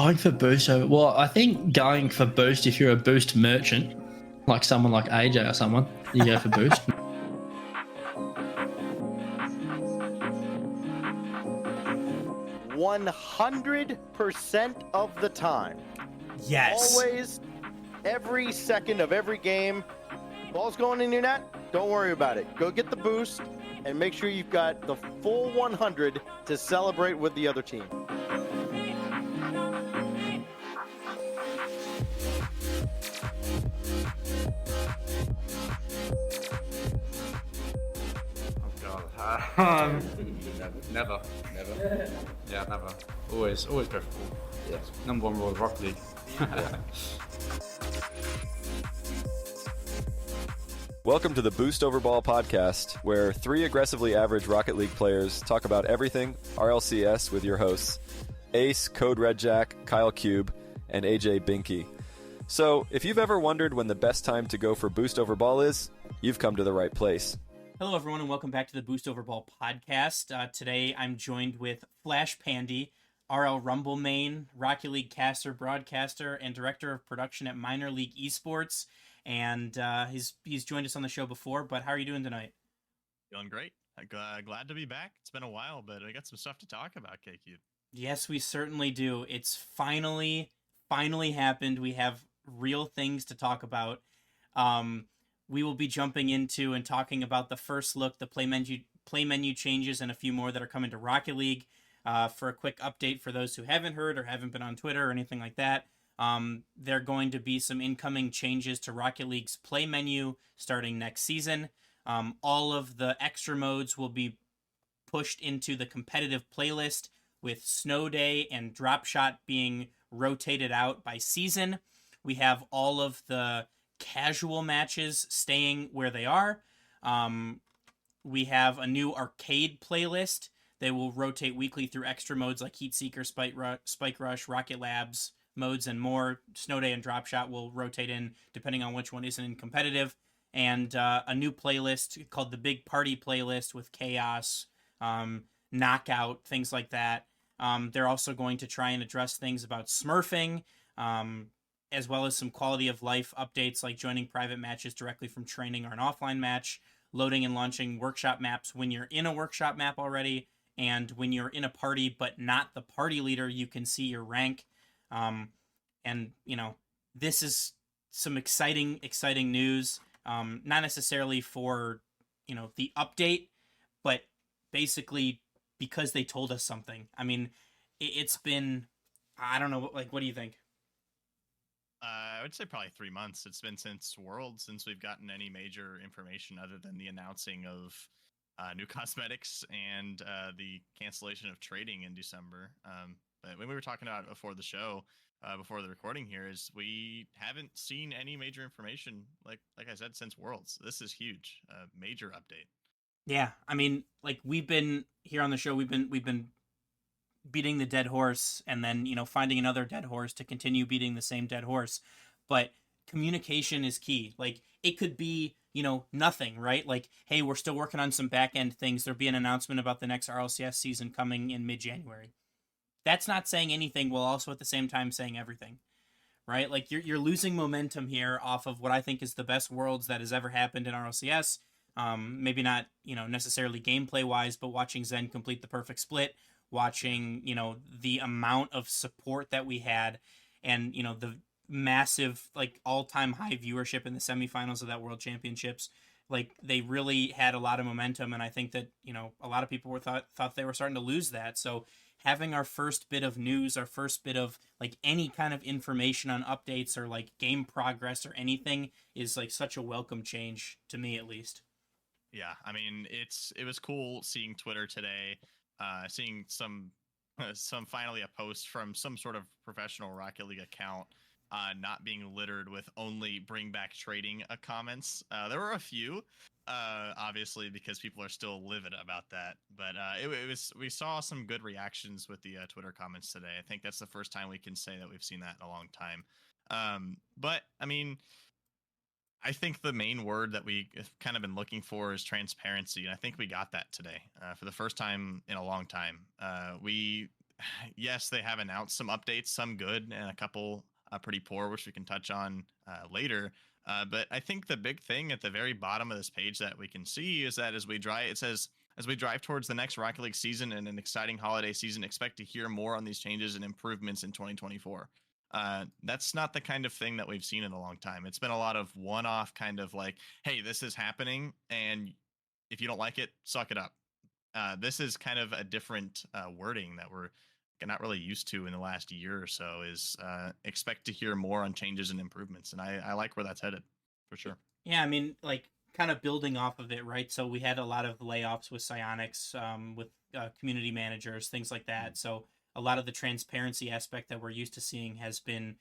Going for boost. Well, I think going for boost, if you're a boost merchant, like someone like AJ or someone, you go for boost. 100% of the time. Yes. Always, every second of every game. Ball's going in your net, don't worry about it. Go get the boost and make sure you've got the full 100 to celebrate with the other team. Oh God. Never. Yeah, never. Always go for ball. Yeah. Number one rule of Rocket League. Welcome to the Boost Over Ball podcast, where three aggressively average Rocket League players talk about everything RLCS with your hosts, Ace, Code Red Jack, Kyle Cube, and AJ Binky. So, if you've ever wondered when the best time to go for Boost Over Ball is, you've come to the right place. Hello, everyone, and welcome back to the Boost Over Ball podcast. Today, I'm joined with Flashpandy, RL Rumble main, Rocket League caster, broadcaster, and director of production at Minor League Esports. And he's joined us on the show before, but how are you doing tonight? Feeling great. Glad to be back. It's been a while, but I got some stuff to talk about, KQ. Yes, we certainly do. It's finally happened. We have real things to talk about. We will be jumping into and talking about the first look, the play menu changes, and a few more that are coming to Rocket League. For a quick update for those who haven't heard or haven't been on Twitter or anything like that, there are going to be some incoming changes to Rocket League's play menu starting next season. All of the extra modes will be pushed into the competitive playlist, with Snow Day and Drop Shot being rotated out by season. We have all of the casual matches staying where they are. We have a new arcade playlist. They will rotate weekly through extra modes like Heat Seeker, Spike Rush, Rocket Labs modes, and more. Snow Day and Drop Shot will rotate in depending on which one isn't in competitive. And a new playlist called the Big Party playlist with Chaos, Knockout, things like that. They're also going to try and address things about smurfing, as well as some quality of life updates like joining private matches directly from training or an offline match, loading and launching workshop maps when you're in a workshop map already, and when you're in a party but not the party leader, you can see your rank. And, you know, this is some exciting news, not necessarily for, you know, the update, but basically because they told us something. I mean, it's been, I don't know, like, what do you think? I would say probably 3 months. It's been since Worlds since we've gotten any major information other than the announcing of new cosmetics and the cancellation of trading in December. But when we were talking about before the show, before the recording here, is we haven't seen any major information, like I said, since Worlds. This is huge, major update. Yeah, I mean, like, we've been here on the show, we've been beating the dead horse, and then, you know, finding another dead horse to continue beating the same dead horse. But communication is key. Like, it could be, you know, nothing, right? Like, hey, we're still working on some back end things. There'll be an announcement about the next RLCS season coming in mid-January. That's not saying anything while also at the same time saying everything, right? Like, you're losing momentum here off of what I think is the best Worlds that has ever happened in RLCS. Maybe not, you know, necessarily gameplay wise, but watching Zen complete the perfect split, watching, you know, the amount of support that we had, and, you know, the massive, like, all-time high viewership in the semifinals of that World Championships. Like, they really had a lot of momentum, and I think that, you know, a lot of people thought they were starting to lose that. So having our first bit of news, our first bit of, like, any kind of information on updates or, like, game progress or anything is, like, such a welcome change to me, at least. Yeah, I mean, it was cool seeing Twitter today, seeing some finally a post from some sort of professional Rocket League account, not being littered with only bring back trading comments. There were a few, obviously, because people are still livid about that. But we saw some good reactions with the Twitter comments today. I think that's the first time we can say that we've seen that in a long time. But I mean, I think the main word that we have kind of been looking for is transparency, and I think we got that today for the first time in a long time. We yes, they have announced some updates, some good and a couple pretty poor, which we can touch on later. But I think the big thing at the very bottom of this page that we can see is that it says, as we drive towards the next Rocket League season and an exciting holiday season, expect to hear more on these changes and improvements in 2024. That's not the kind of thing that we've seen in a long time. It's been a lot of one-off kind of like, hey, this is happening, and if you don't like it, suck it up. This is kind of a different wording that we're not really used to in the last year or so. Is expect to hear more on changes and improvements, and I like where that's headed for sure. Yeah, I mean, like kind of building off of it, right? So we had a lot of layoffs with Psionics, with community managers, things like that. So a lot of the transparency aspect that we're used to seeing has been,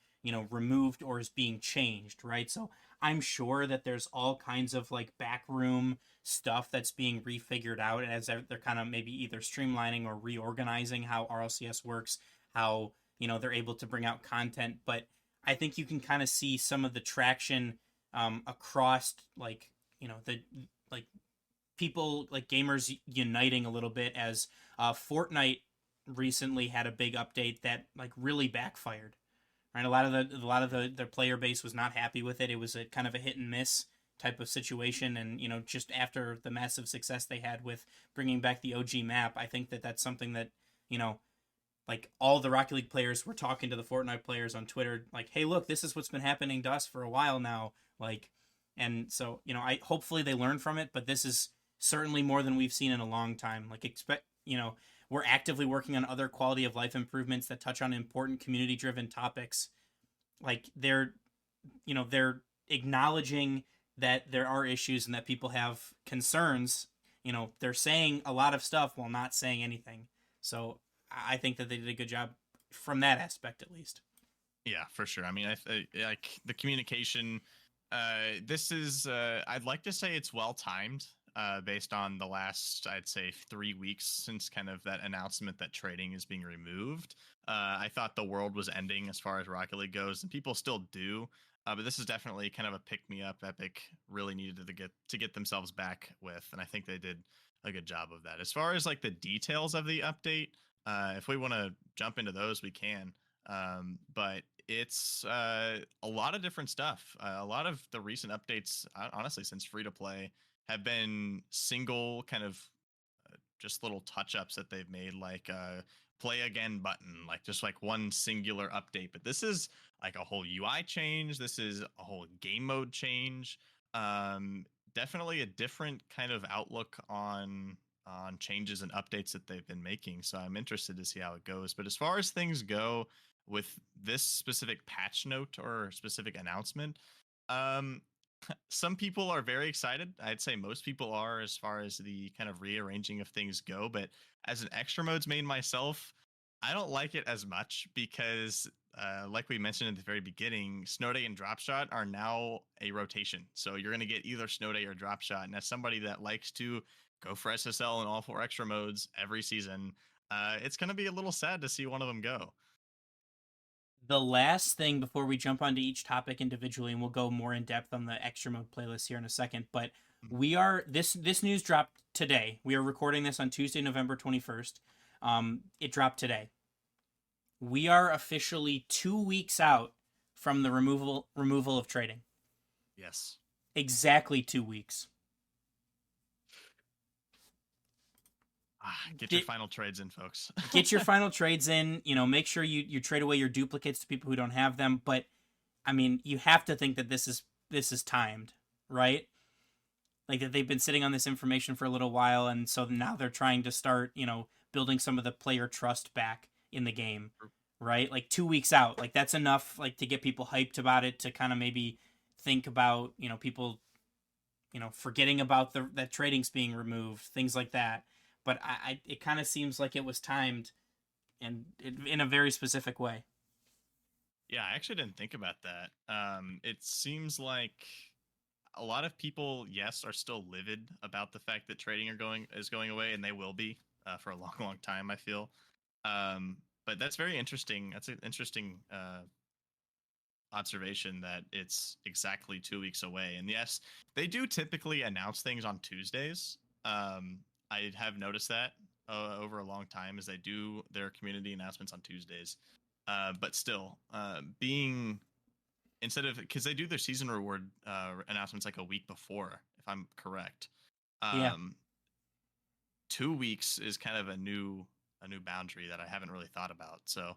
removed or is being changed, right? So I'm sure that there's all kinds of like backroom stuff that's being refigured out as they're kind of maybe either streamlining or reorganizing how RLCS works, how, they're able to bring out content. But I think you can kind of see some of the traction across like the like people like gamers uniting a little bit as Fortnite recently had a big update that like really backfired. Right, a lot of the player base was not happy with it. It was a kind of a hit and miss type of situation, and just after the massive success they had with bringing back the OG map, I think that that's something that like all the Rocket League players were talking to the Fortnite players on Twitter, like, hey, look, this is what's been happening to us for a while now. Like, and so, I hopefully they learn from it, but this is certainly more than we've seen in a long time. Like, we're actively working on other quality of life improvements that touch on important community driven topics. Like they're acknowledging that there are issues and that people have concerns. They're saying a lot of stuff while not saying anything. So I think that they did a good job from that aspect, at least. Yeah, for sure. I mean, I like the communication. This is, I'd like to say it's well timed, based on the last, I'd say, 3 weeks since kind of that announcement that trading is being removed. I thought the world was ending as far as Rocket League goes, and people still do. But this is definitely kind of a pick me up. Epic really needed to get themselves back with, and I think they did a good job of that. As far as like the details of the update, if we want to jump into those, we can. But it's a lot of different stuff. A lot of the recent updates, honestly, since free to play, have been single kind of just little touch ups that they've made, like play again button, like just like one singular update. But this is like a whole UI change. This is a whole game mode change. Definitely a different kind of outlook on changes and updates that they've been making. So I'm interested to see how it goes. But as far as things go with this specific patch note or specific announcement, some people are very excited. I'd say most people are, as far as the kind of rearranging of things go. But as an extra modes main myself, I don't like it as much because, like we mentioned at the very beginning, Snow Day and Drop Shot are now a rotation. So you're going to get either Snow Day or Drop Shot. And as somebody that likes to go for SSL and all 4 extra modes every season, it's going to be a little sad to see one of them go. The last thing before we jump onto each topic individually, and we'll go more in depth on the extra mode playlist here in a second, but we are this news dropped today. We are recording this on Tuesday, November 21st. It dropped today. We are officially 2 weeks out from the removal of trading. Yes. Exactly 2 weeks. Get your final trades in, folks. Get your final trades in. Make sure you trade away your duplicates to people who don't have them. But I mean, you have to think that this is timed, right? Like that they've been sitting on this information for a little while, and so now they're trying to start, building some of the player trust back in the game, right? Like 2 weeks out, like that's enough, like to get people hyped about it, to kind of maybe think about, people, forgetting about that trading's being removed, things like that. But it kind of seems like it was timed and in a very specific way. Yeah, I actually didn't think about that. It seems like a lot of people, yes, are still livid about the fact that trading is going away, and they will be for a long, long time, I feel. But that's very interesting. That's an interesting observation that it's exactly 2 weeks away. And yes, they do typically announce things on Tuesdays. I have noticed that. over a long time is they do their community announcements on Tuesdays. But still, being instead of because they do their season reward announcements like a week before, if I'm correct. Yeah. 2 weeks is kind of a new boundary that I haven't really thought about. So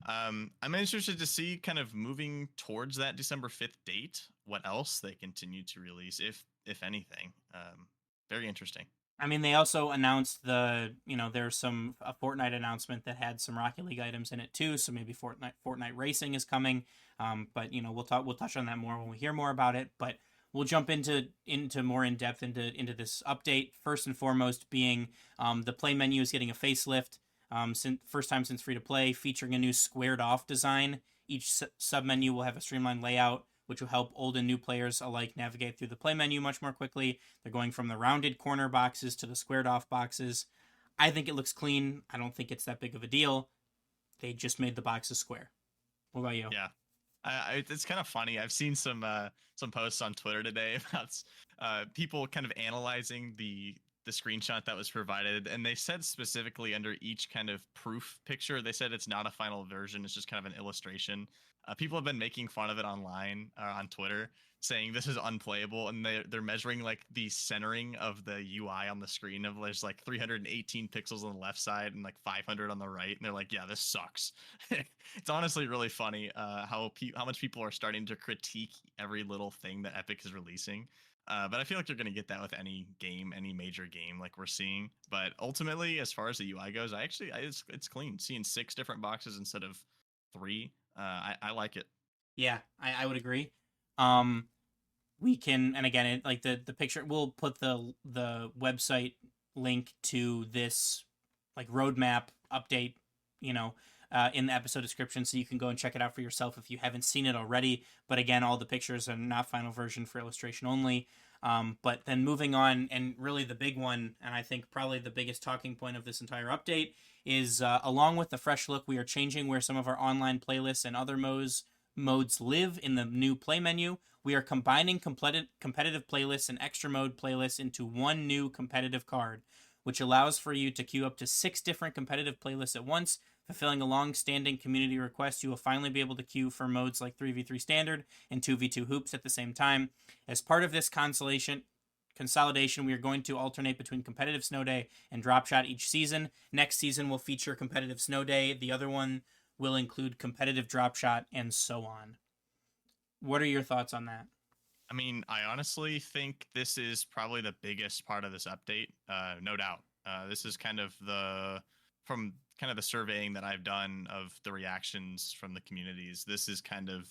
I'm interested to see kind of moving towards that December 5th date, what else they continue to release, if anything. Very interesting. I mean, they also announced there's a Fortnite announcement that had some Rocket League items in it too. So maybe Fortnite Racing is coming. But we'll touch on that more when we hear more about it. But we'll jump into more in depth into this update. First and foremost, being the play menu is getting a facelift. First time since free to play, featuring a new squared off design. Each sub menu will have a streamlined layout, which will help old and new players alike navigate through the play menu much more quickly. They're going from the rounded corner boxes to the squared off boxes. I think it looks clean. I don't think it's that big of a deal. They just made the boxes square. What about you? Yeah. It's kind of funny. I've seen some posts on Twitter today about people kind of analyzing the screenshot that was provided, and they said specifically under each kind of proof picture, they said it's not a final version, it's just kind of an illustration. People have been making fun of it online on Twitter, saying this is unplayable, and they're measuring like the centering of the UI on the screen of there's like 318 pixels on the left side and like 500 on the right, and they're like, yeah, this sucks. It's honestly really funny how much people are starting to critique every little thing that Epic is releasing. But I feel like you're going to get that with any game, any major game like we're seeing. But ultimately, as far as the UI goes, it's clean. Seeing 6 different boxes instead of 3, I like it. Yeah, I would agree. We can, and again, like the picture, we'll put the website link to this like roadmap update, in the episode description, so you can go and check it out for yourself if you haven't seen it already. But again, all the pictures are not final version, for illustration only. But then moving on, and really the big one, and I think probably the biggest talking point of this entire update is, along with the fresh look, we are changing where some of our online playlists and other modes live in the new play menu. We are combining competitive playlists and extra mode playlists into one new competitive card, which allows for you to queue up to 6 different competitive playlists at once. Fulfilling a long-standing community request, you will finally be able to queue for modes like 3v3 standard and 2v2 hoops at the same time. As part of this consolidation, we are going to alternate between competitive snow day and drop shot each season. Next season will feature competitive snow day. The other one will include competitive drop shot, and so on. What are your thoughts on that? I mean, I honestly think this is probably the biggest part of this update, no doubt. This is kind of from the surveying that I've done of the reactions from the communities. This is kind of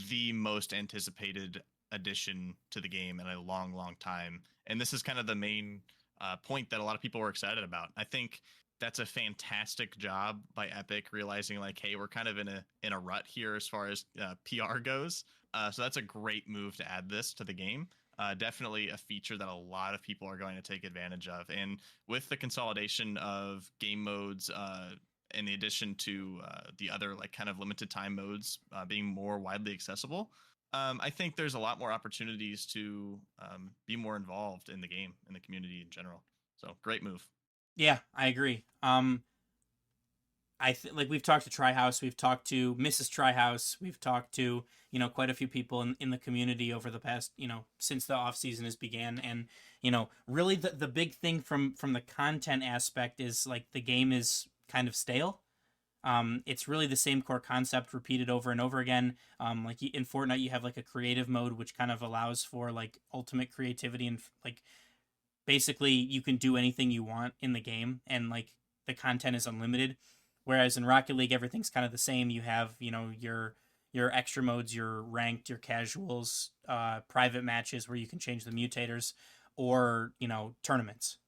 the most anticipated addition to the game in a long, long time. And this is kind of the main point that a lot of people were excited about. I think that's a fantastic job by Epic, realizing like, hey, we're kind of in a rut here as far as PR goes. So that's a great move to add this to the game. Definitely a feature that a lot of people are going to take advantage of. And with the consolidation of game modes, in addition to the other like kind of limited time modes being more widely accessible, I think there's a lot more opportunities to be more involved in the game, in the community in general. So great move. Yeah, I agree. Like we've talked to Tryhouse, we've talked to Mrs. Tryhouse, we've talked to quite a few people in the community over the past since the off season has began, and really the big thing from the content aspect is like the game is kind of stale. It's really the same core concept repeated over and over again. Like in Fortnite, you have like a creative mode which kind of allows for like ultimate creativity, and like basically you can do anything you want in the game, and like the content is unlimited. Whereas in Rocket League, everything's kind of the same. You have, your extra modes, your ranked, your casuals, private matches where you can change the mutators, or, tournaments.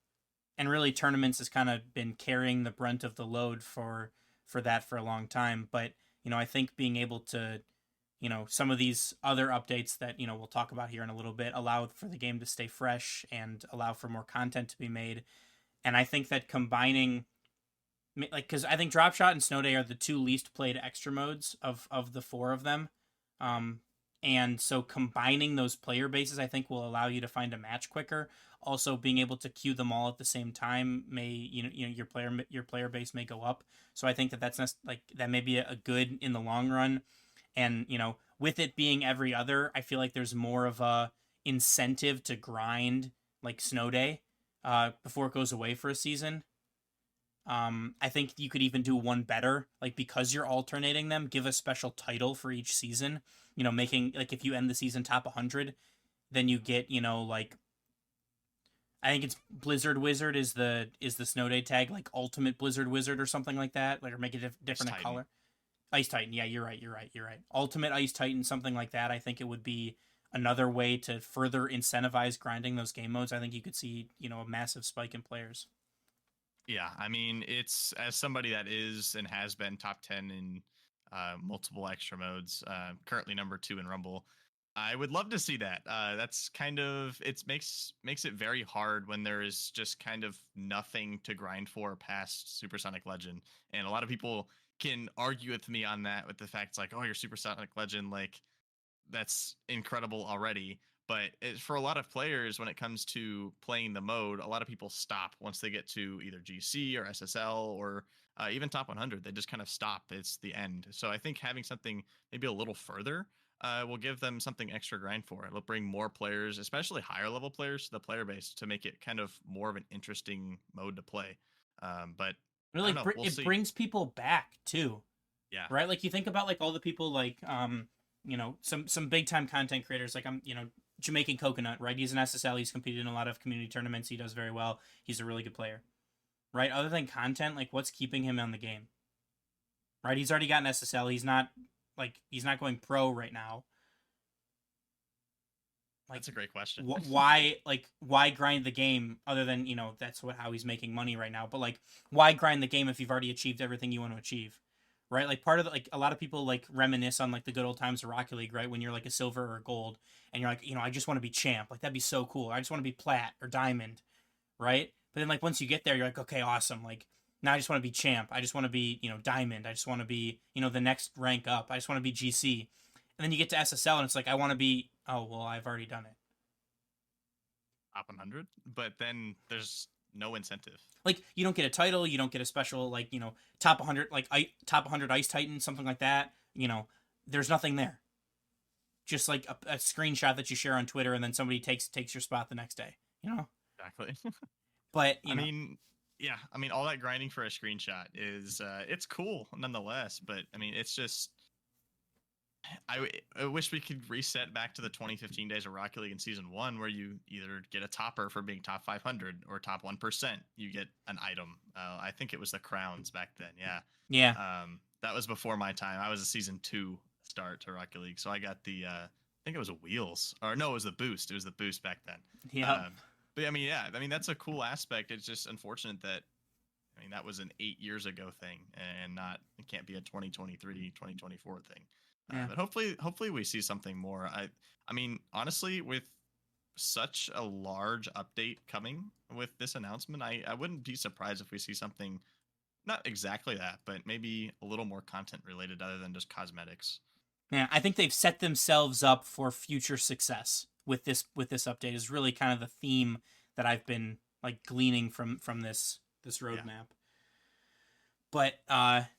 And really, tournaments has kind of been carrying the brunt of the load for that for a long time. But, I think being able to, some of these other updates that, we'll talk about here in a little bit allow for the game to stay fresh and allow for more content to be made. And I think that combining, like, because I think Drop Shot and Snow Day are the 2 least played extra modes of the 4 of them. And so combining those player bases, I think, will allow you to find a match quicker. also being able to queue them all at the same time may your player base may go up. So I think that's like that may be a good in the long run. And with it being every other, I feel like there's more of a incentive to grind like Snow Day before it goes away for a season. I think you could even do one better, like because you're alternating them, give a special title for each season. Making like if you end the season top 100, then you get like I think it's Blizzard Wizard is the Snow Day tag, like Ultimate Blizzard Wizard or something like that, like or make it different in color. Ice Titan, yeah, you're right. Ultimate Ice Titan, something like that. I think it would be another way to further incentivize grinding those game modes. I think you could see a massive spike in players. Yeah, I mean, it's as somebody that is and has been top 10 in multiple extra modes, currently number 2 in Rumble. I would love to see that. That's kind of makes it very hard when there is just kind of nothing to grind for past Supersonic Legend, and a lot of people can argue with me on that with the fact it's like, oh, you're Supersonic Legend, like that's incredible already. But for a lot of players, when it comes to playing the mode, a lot of people stop once they get to either GC or SSL or even top 100. They just kind of stop. It's the end. So I think having something maybe a little further will give them something extra grind for. It'll bring more players, especially higher level players, to the player base to make it kind of more of an interesting mode to play. But really, we'll brings people back too. Yeah. Right. Like you think about like all the people like some big time content creators like Jamaican Coconut, right? He's an SSL. He's competed in a lot of community tournaments. He does very well. He's a really good player, right? Other than content, like what's keeping him on the game, right? He's already got an SSL. He's not going pro right now. Like, that's a great question. Why grind the game other than that's how he's making money right now? But like, why grind the game if you've already achieved everything you want to achieve? Right, like part of like a lot of people like reminisce on like the good old times of Rocket League, right? When you're like a silver or a gold, and you're like, I just want to be champ, like that'd be so cool. I just want to be plat or diamond, right? But then like once you get there, you're like, okay, awesome. Like now I just want to be champ. I just want to be diamond. I just want to be the next rank up. I just want to be GC. And then you get to SSL, and it's like I want to be. Oh well, I've already done it. Top 100, but then there's no incentive. Like you don't get a title, you don't get a special like top 100 like top 100 Ice Titan, something like that. There's nothing there. Just like a screenshot that you share on Twitter, and then somebody takes your spot the next day. Exactly. But I mean, all that grinding for a screenshot is it's cool nonetheless. But I mean, it's just I wish we could reset back to the 2015 days of Rocket League in Season 1 where you either get a topper for being top 500 or top 1%. You get an item. I think it was the crowns back then. Yeah. Yeah. That was before my time. I was a Season 2 start to Rocket League. So I got the, I think it was a wheels. Or no, it was the boost. It was the boost back then. Yeah. But I mean, that's a cool aspect. It's just unfortunate that, that was an 8 years ago thing and it can't be a 2023, 2024 thing. Yeah. But hopefully we see something more. I mean, honestly, with such a large update coming with this announcement, I wouldn't be surprised if we see something, not exactly that, but maybe a little more content related other than just cosmetics. Yeah, I think they've set themselves up for future success with this update. Is really kind of the theme that I've been like gleaning from this roadmap. Yeah. But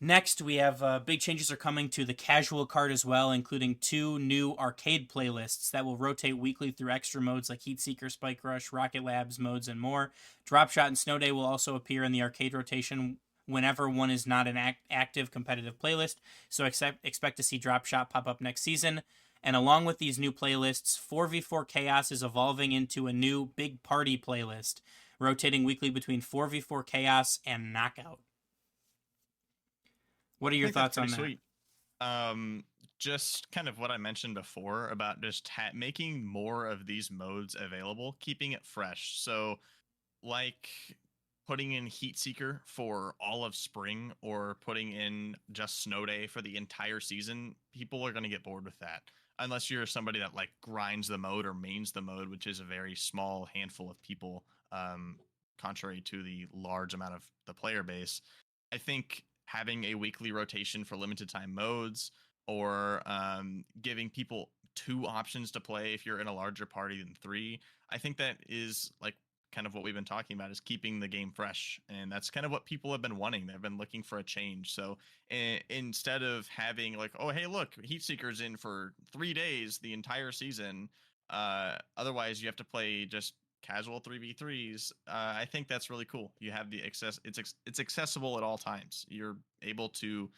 next, we have big changes are coming to the casual card as well, including 2 new arcade playlists that will rotate weekly through extra modes like Heat Seeker, Spike Rush, Rocket Labs modes, and more. Drop Shot and Snow Day will also appear in the arcade rotation whenever one is not an active competitive playlist, so expect to see Drop Shot pop up next season. And along with these new playlists, 4v4 Chaos is evolving into a new Big Party playlist, rotating weekly between 4v4 Chaos and Knockout. What are your thoughts on that? Sweet. Just kind of what I mentioned before about just making more of these modes available, keeping it fresh. So like putting in Heat Seeker for all of spring or putting in just Snow Day for the entire season, people are going to get bored with that. Unless you're somebody that like grinds the mode or mains the mode, which is a very small handful of people, contrary to the large amount of the player base. I think having a weekly rotation for limited time modes or giving people 2 options to play if you're in a larger party than 3, I think that is like kind of what we've been talking about, is keeping the game fresh. And that's kind of what people have been wanting. They've been looking for a change. So instead of having like, oh, hey, look, Heatseeker's in for 3 days the entire season. Otherwise, you have to play just casual 3v3s. I think that's really cool. You have the access. It's accessible at all times. You're able to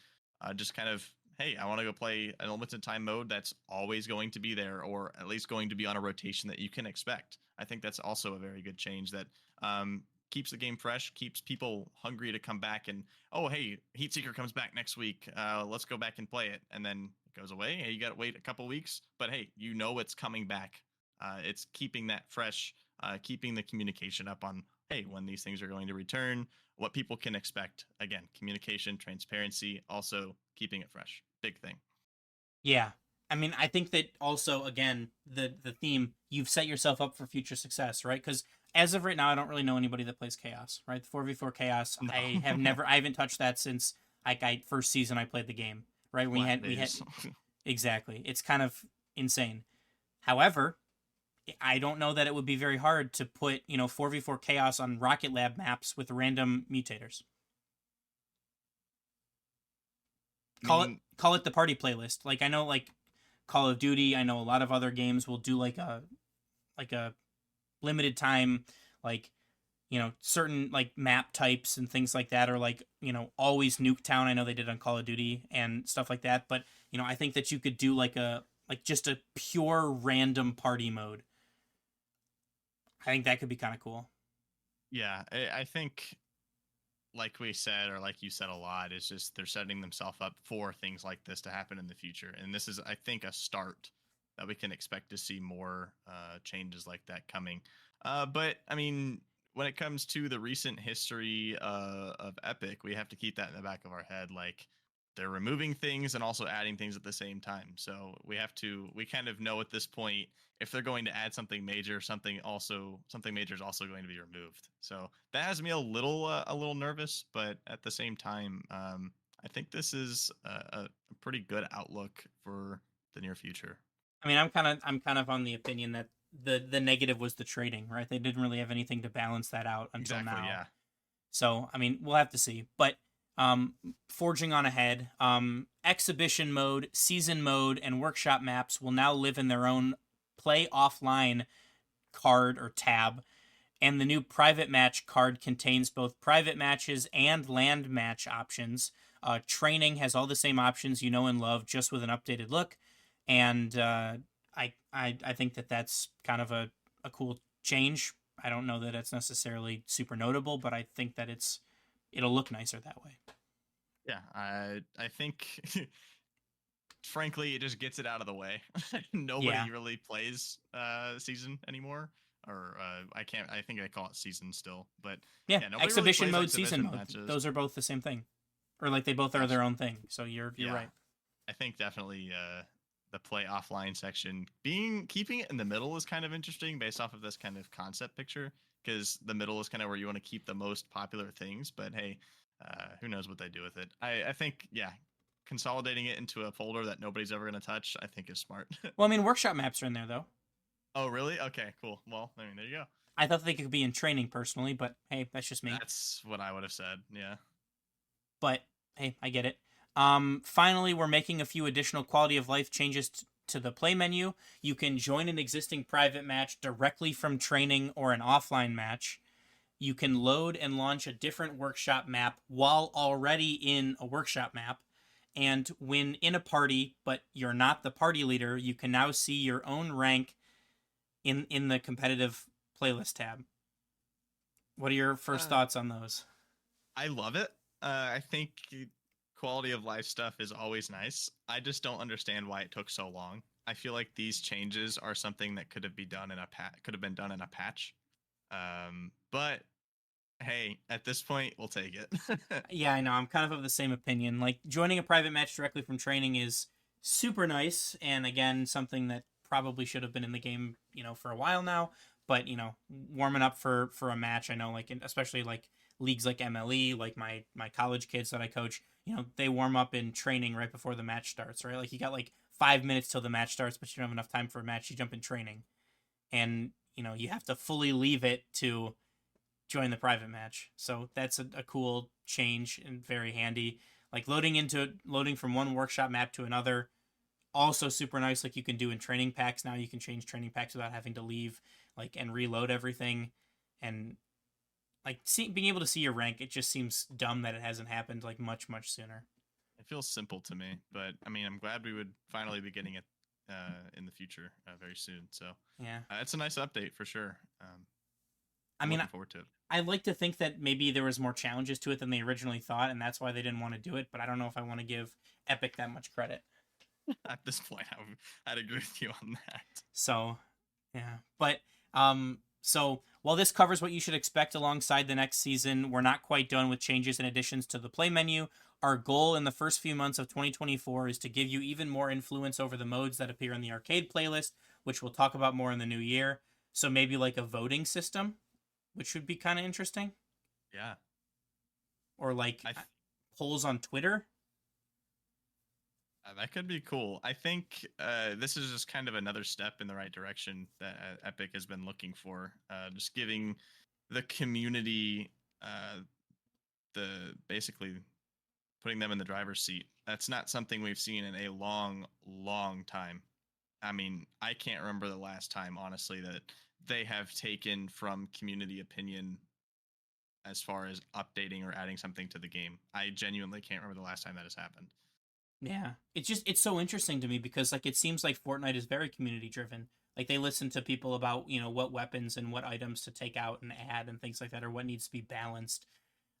just kind of, hey, I want to go play an limited time mode that's always going to be there, or at least going to be on a rotation that you can expect. I think that's also a very good change that keeps the game fresh, keeps people hungry to come back and, oh, hey, Heatseeker comes back next week. Let's go back and play it. And then it goes away. Hey, you got to wait a couple weeks, but hey, you know it's coming back. It's keeping that fresh, keeping the communication up on, hey, when these things are going to return, what people can expect. Again, communication, transparency, also keeping it fresh. Big thing. Yeah. I mean, I think that also, again, the theme, you've set yourself up for future success, right? Because as of right now, I don't really know anybody that plays Chaos, right? The 4v4 Chaos, no. I haven't touched that since first season I played the game, right? We had exactly. It's kind of insane. However, I don't know that it would be very hard to put, 4v4 Chaos on Rocket Lab maps with random mutators. Call it the party playlist. Like, I know, like Call of Duty, I know a lot of other games will do like a limited time, like, certain like map types and things like that, or like, always Nuketown. I know they did on Call of Duty and stuff like that. But, I think that you could do like just a pure random party mode. I think that could be kind of cool. Yeah, I think, like we said, or like you said a lot, is just they're setting themselves up for things like this to happen in the future. And this is, I think, a start that we can expect to see more changes like that coming. But, I mean, when it comes to the recent history of Epic, we have to keep that in the back of our head. Like, they're removing things and also adding things at the same time. So we kind of know at this point, if they're going to add something major, something major is also going to be removed. So that has me a little nervous, but at the same time, I think this is a pretty good outlook for the near future. I mean, I'm kind of on the opinion that the negative was the trading, right? They didn't really have anything to balance that out until now. Yeah. So, I mean, we'll have to see. But forging on ahead, exhibition mode, season mode, and workshop maps will now live in their own play offline card or tab, and the new private match card contains both private matches and land match options. Training has all the same options you know and love, just with an updated look, and I think that that's kind of a cool change. I don't know that it's necessarily super notable, but I think that it'll look nicer that way. Yeah, I think frankly, it just gets it out of the way. Nobody really plays season anymore, or I think I call it season still, but yeah exhibition really mode, exhibition season mode, matches. Those are both the same thing, or like they both are their own thing. So you're right. I think definitely the play offline section keeping it in the middle is kind of interesting based off of this kind of concept picture, because the middle is kind of where you want to keep the most popular things. But hey, who knows what they do with it. I think, consolidating it into a folder that nobody's ever going to touch, I think is smart. Well, I mean, workshop maps are in there, though. Oh, really? Okay, cool. Well, I mean, there you go. I thought they could be in training personally, but hey, that's just me. That's what I would have said, yeah. But hey, I get it. Finally, we're making a few additional quality of life changes to the play menu. You can join an existing private match directly from training or an offline match. You can load and launch a different workshop map while already in a workshop map. And when in a party, but you're not the party leader, you can now see your own rank in the competitive playlist tab. What are your first thoughts on those? I love it. I think quality of life stuff is always nice. I just don't understand why it took so long. I feel like these changes are something that could have been done in a patch. But hey, at this point, we'll take it. Yeah, I know. I'm kind of the same opinion. Like, joining a private match directly from training is super nice, and again, something that probably should have been in the game, for a while now. But, warming up for a match, I know, like, especially like leagues like MLE, like my college kids that I coach, they warm up in training right before the match starts, right? Like, you got like 5 minutes till the match starts, but you don't have enough time for a match. You jump in training, and you have to fully leave it to join the private match. So that's a cool change and very handy. Like loading from one workshop map to another, also super nice. Like you can do in training packs now. You can change training packs without having to leave, like, and reload everything, and like being able to see your rank. It just seems dumb that it hasn't happened like much sooner. It feels simple to me, but I mean, I'm glad we would finally be getting it in the future very soon. So Yeah, it's a nice update for sure. I mean, looking forward to it. I like to think that maybe there was more challenges to it than they originally thought, and that's why they didn't want to do it. But I don't know if I want to give Epic that much credit. At this point, I'd agree with you on that. So, yeah. But so while this covers what you should expect alongside the next season, we're not quite done with changes and additions to the play menu. Our goal in the first few months of 2024 is to give you even more influence over the modes that appear in the arcade playlist, which we'll talk about more in the new year. So maybe like a voting system, which would be kind of interesting. Yeah. Or like polls on Twitter. That could be cool. I think this is just kind of another step in the right direction that Epic has been looking for. Just giving the community basically putting them in the driver's seat. That's not something we've seen in a long time. I mean, I can't remember the last time, honestly, that they have taken from community opinion as far as updating or adding something to the game. I genuinely can't remember the last time that has happened. Yeah, it's so interesting to me because like it seems like Fortnite is very community driven. Like they listen to people about what weapons and what items to take out and add and things like that, or what needs to be balanced,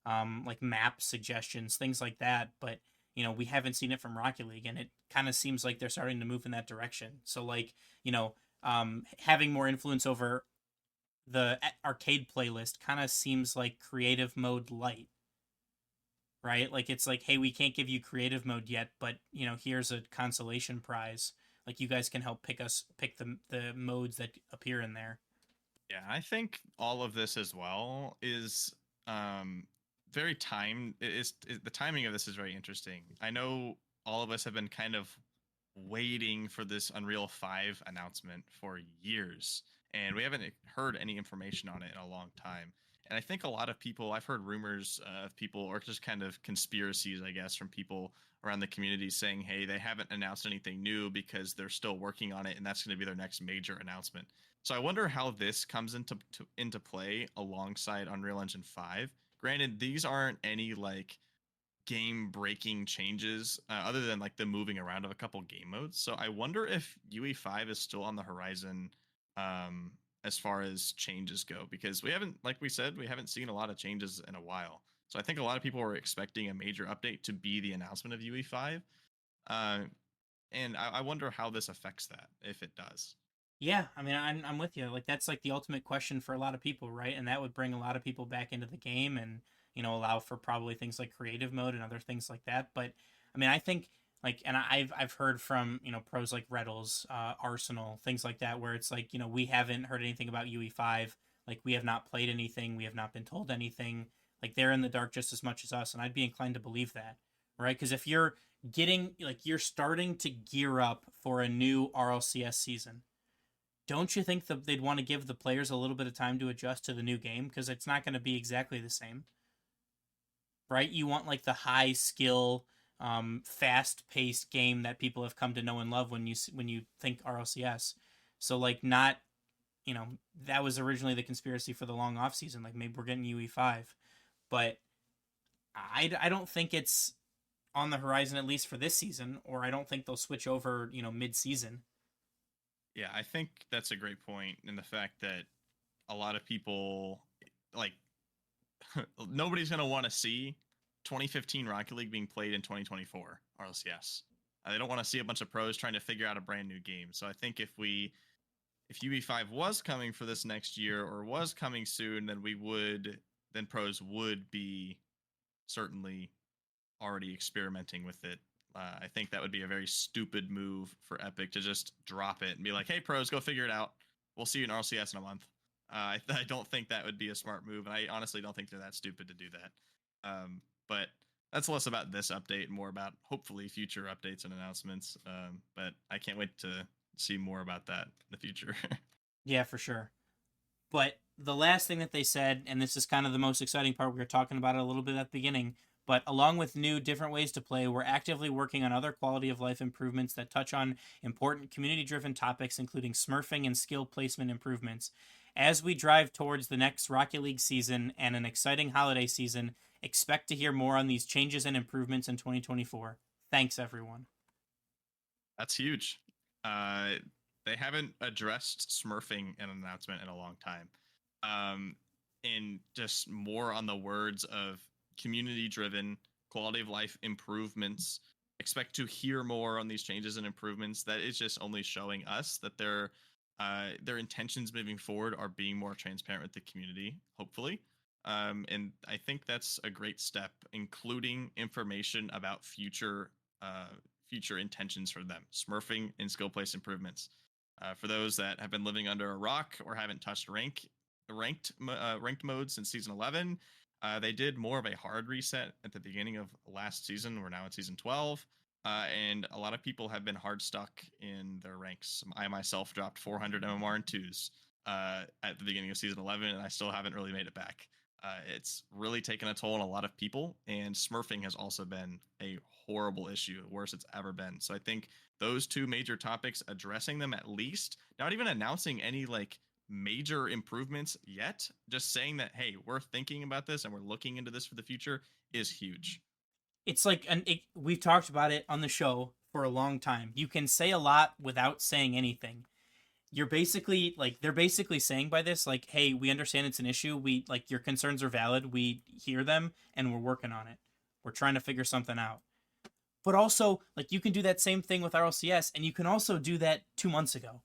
like map suggestions, things like that. But we haven't seen it from Rocket League, and it kind of seems like they're starting to move in that direction. So like having more influence over the arcade playlist kind of seems like creative mode light. Right? Like it's like, hey, we can't give you creative mode yet, but here's a consolation prize. Like you guys can help pick the modes that appear in there. Yeah, I think all of this as well is very timed. The timing of this is very interesting. I know all of us have been kind of waiting for this Unreal 5 announcement for years, and we haven't heard any information on it in a long time. And I think a lot of people, I've heard rumors of people, or just kind of conspiracies, I guess, from people around the community saying, hey, they haven't announced anything new because they're still working on it, and that's going to be their next major announcement. So I wonder how this comes into play alongside Unreal Engine 5. Granted, these aren't any like game-breaking changes other than like the moving around of a couple game modes. So I wonder if UE5 is still on the horizon as far as changes go, because we haven't, like we said, we haven't seen a lot of changes in a while. So I think a lot of people were expecting a major update to be the announcement of UE5. And I wonder how this affects that, if it does. Yeah, I mean, I'm with you. Like that's like the ultimate question for a lot of people, right? And that would bring a lot of people back into the game, and allow for probably things like creative mode and other things like that. But I mean, I think like, and I've heard from pros like Reddles, Arsenal, things like that, where it's like we haven't heard anything about UE5. Like we have not played anything, we have not been told anything. Like they're in the dark just as much as us, and I'd be inclined to believe that, right? Because if you're you're starting to gear up for a new RLCS season, don't you think that they'd want to give the players a little bit of time to adjust to the new game, because it's not going to be exactly the same, right? You want like the high skill, fast-paced game that people have come to know and love when you think RLCS. So like not, that was originally the conspiracy for the long off season. Like maybe we're getting UE5, but I don't think it's on the horizon, at least for this season, or I don't think they'll switch over mid-season. Yeah, I think that's a great point in the fact that a lot of people like nobody's going to want to see 2015 Rocket League being played in 2024 RLCS. They don't want to see a bunch of pros trying to figure out a brand new game. So I think if UE5 was coming for this next year or was coming soon, then pros would be certainly already experimenting with it. I think that would be a very stupid move for Epic to just drop it and be like, hey, pros, go figure it out. We'll see you in RLCS in a month. I don't think that would be a smart move, and I honestly don't think they're that stupid to do that. But that's less about this update and more about hopefully future updates and announcements. But I can't wait to see more about that in the future. Yeah, for sure. But the last thing that they said, and this is kind of the most exciting part, we were talking about it a little bit at the beginning, but along with new, different ways to play, we're actively working on other quality of life improvements that touch on important community driven topics, including smurfing and skill placement improvements. As we drive towards the next Rocket League season and an exciting holiday season, expect to hear more on these changes and improvements in 2024. Thanks, everyone. That's huge. They haven't addressed smurfing in an announcement in a long time. And just more on the words of community-driven quality of life improvements. Expect to hear more on these changes and improvements. That is just only showing us that their intentions moving forward are being more transparent with the community, hopefully. And I think that's a great step, including information about future intentions for them, smurfing and skill place improvements. For those that have been living under a rock or haven't touched ranked mode since season 11, they did more of a hard reset at the beginning of last season. We're now in season 12. And a lot of people have been hard stuck in their ranks. I myself dropped 400 MMR and 2s at the beginning of season 11, and I still haven't really made it back. It's really taken a toll on a lot of people, and smurfing has also been a horrible issue, worst it's ever been. So I think those two major topics, addressing them at least, not even announcing any like major improvements yet, just saying that, hey, we're thinking about this and we're looking into this for the future, is huge. It's like, we've talked about it on the show for a long time. You can say a lot without saying anything. You're basically like, they're basically saying by this, like, hey, we understand it's an issue. We like, your concerns are valid. We hear them and we're working on it. We're trying to figure something out. But also, like, you can do that same thing with RLCS, and you can also do that 2 months ago.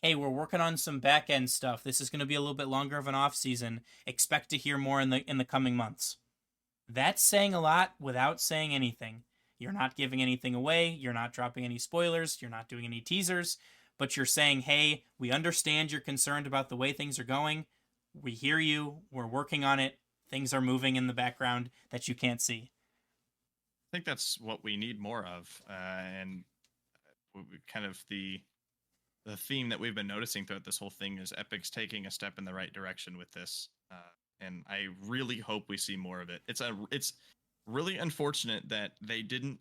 Hey, we're working on some back end stuff. This is going to be a little bit longer of an off season. Expect to hear more in the coming months. That's saying a lot without saying anything. You're not giving anything away. You're not dropping any spoilers. You're not doing any teasers. But you're saying, hey, we understand you're concerned about the way things are going. We hear you. We're working on it. Things are moving in the background that you can't see. I think that's what we need more of. And kind of the theme that we've been noticing throughout this whole thing is Epic's taking a step in the right direction with this. And I really hope we see more of it. It's really unfortunate that they didn't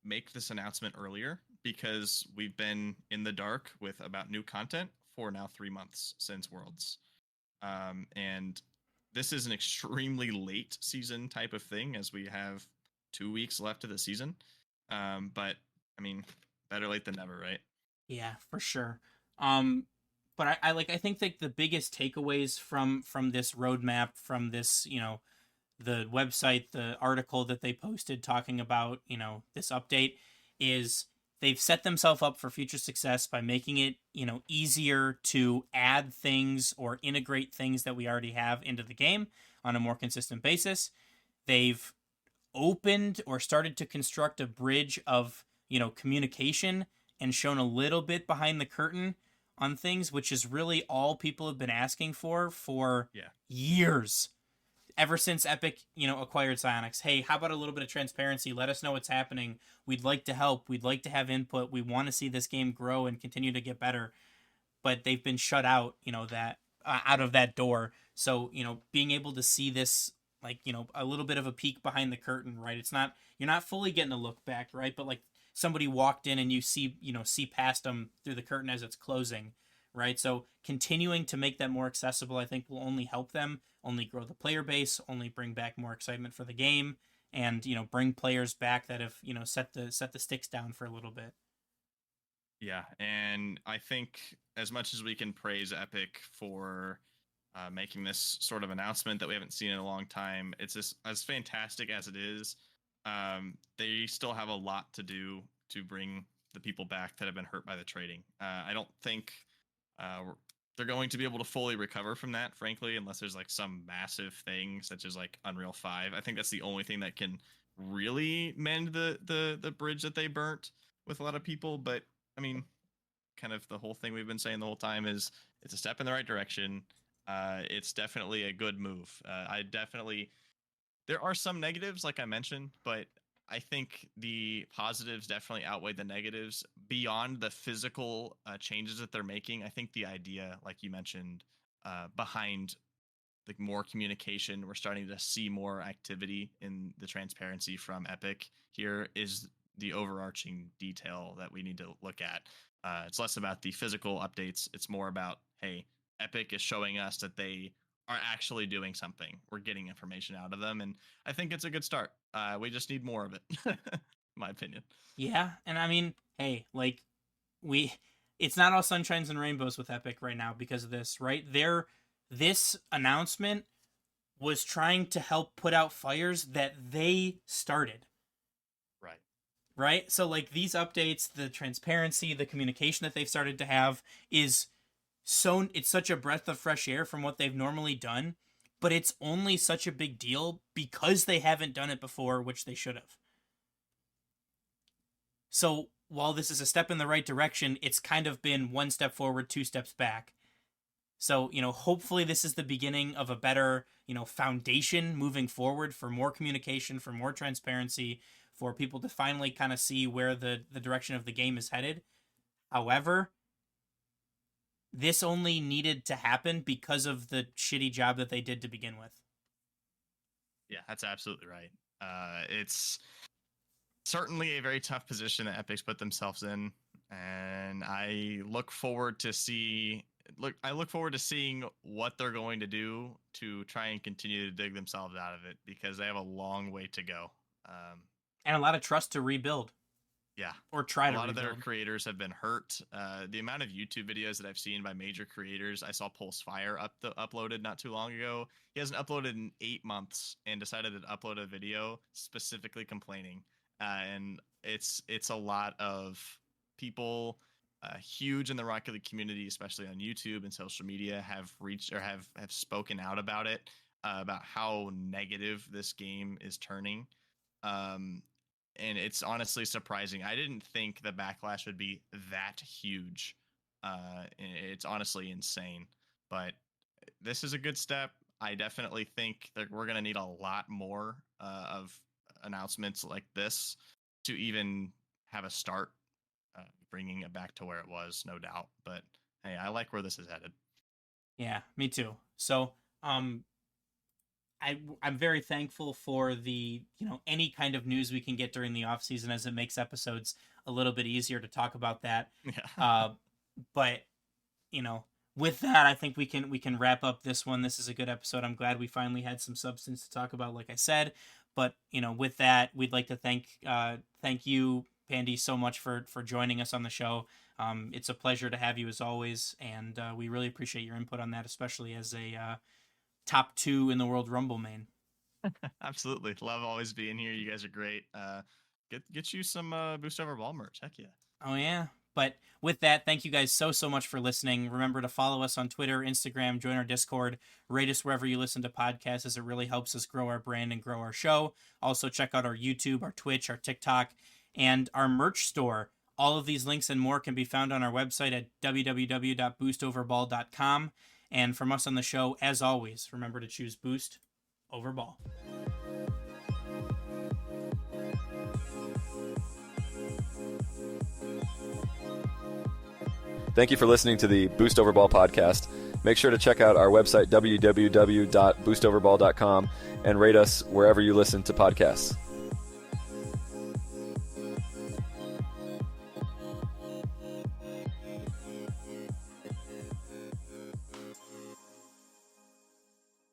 make this announcement earlier, because we've been in the dark with about new content for now 3 months since Worlds. And this is an extremely late season type of thing, as we have 2 weeks left of the season. But I mean, better late than never, right? Yeah, for sure. But I think that the biggest takeaways from this roadmap, from this, the website, the article that they posted talking about, this update, is they've set themselves up for future success by making it, easier to add things or integrate things that we already have into the game on a more consistent basis. They've opened or started to construct a bridge of, communication, and shown a little bit behind the curtain on things, which is really all people have been asking for years. Ever since Epic, acquired Psyonix. Hey, how about a little bit of transparency? Let us know what's happening. We'd like to help. We'd like to have input. We want to see this game grow and continue to get better. But they've been shut out, that out of that door. So, being able to see this, like, a little bit of a peek behind the curtain, right? It's not, you're not fully getting a look back, right? But like, somebody walked in and you see past them through the curtain as it's closing, right? So continuing to make that more accessible, I think, will only help them, only grow the player base, only bring back more excitement for the game, and bring players back that have set the sticks down for a little bit. Yeah, and I think as much as we can praise Epic for making this sort of announcement that we haven't seen in a long time, it's just as fantastic as it is. They still have a lot to do to bring the people back that have been hurt by the trading. I don't think they're going to be able to fully recover from that, frankly, unless there's like some massive thing such as like Unreal 5. I think that's the only thing that can really mend the bridge that they burnt with a lot of people. But I mean, kind of the whole thing we've been saying the whole time is it's a step in the right direction. It's definitely a good move. There are some negatives, like I mentioned, but I think the positives definitely outweigh the negatives. Beyond the physical changes that they're making, I think the idea, like you mentioned, behind like more communication. We're starting to see more activity in the transparency from Epic. Here is the overarching detail that we need to look at. It's less about the physical updates. It's more about, hey, Epic is showing us that they are actually doing something. We're getting information out of them, and I think it's a good start. We just need more of it, in my opinion. Yeah, and I mean, hey, like it's not all sunshines and rainbows with Epic right now because of this, right? This announcement was trying to help put out fires that they started. Right? So like these updates, the transparency, the communication that they've started to have it's such a breath of fresh air from what they've normally done, but it's only such a big deal because they haven't done it before, which they should have. So while this is a step in the right direction, it's kind of been one step forward, two steps back. So, hopefully this is the beginning of a better, foundation moving forward for more communication, for more transparency, for people to finally kind of see where the direction of the game is headed. However, this only needed to happen because of the shitty job that they did to begin with. Yeah, that's absolutely right. It's certainly a very tough position that Epic's put themselves in, and I look forward to seeing what they're going to do to try and continue to dig themselves out of it, because they have a long way to go. And a lot of trust to rebuild. Yeah. Or try to rebuild. A lot of their rebuild. creators have been hurt. The amount of YouTube videos that I've seen by major creators, I saw Pulse Fire uploaded not too long ago. He hasn't uploaded in 8 months and decided to upload a video specifically complaining. And it's a lot of people huge in the Rocket League community, especially on YouTube and social media, have reached or have spoken out about it, about how negative this game is turning. And it's honestly surprising. I didn't think the backlash would be that huge. It's honestly insane, but this is a good step. I definitely think that we're going to need a lot more of announcements like this to even have a start bringing it back to where it was, no doubt. But hey, I like where this is headed. Yeah, me too. So, I'm very thankful for the, any kind of news we can get during the off season, as it makes episodes a little bit easier to talk about that. Yeah. But, with that, I think we can wrap up this one. This is a good episode. I'm glad we finally had some substance to talk about, like I said. But, with that, we'd like to thank you, Pandy, so much for joining us on the show. It's a pleasure to have you as always, and we really appreciate your input on that, especially as a top 2 in the World Rumble main. Absolutely. Love always being here. You guys are great. Get you some Boost Over Ball merch. Heck yeah. Oh yeah. But with that, thank you guys so much for listening. Remember to follow us on Twitter, Instagram, join our Discord, rate us wherever you listen to podcasts, as it really helps us grow our brand and grow our show. Also check out our YouTube, our Twitch, our TikTok, and our merch store. All of these links and more can be found on our website at www.boostoverball.com. And from us on the show, as always, remember to choose Boost over Ball. Thank you for listening to the Boost Over Ball podcast. Make sure to check out our website, www.boostoverball.com, and rate us wherever you listen to podcasts.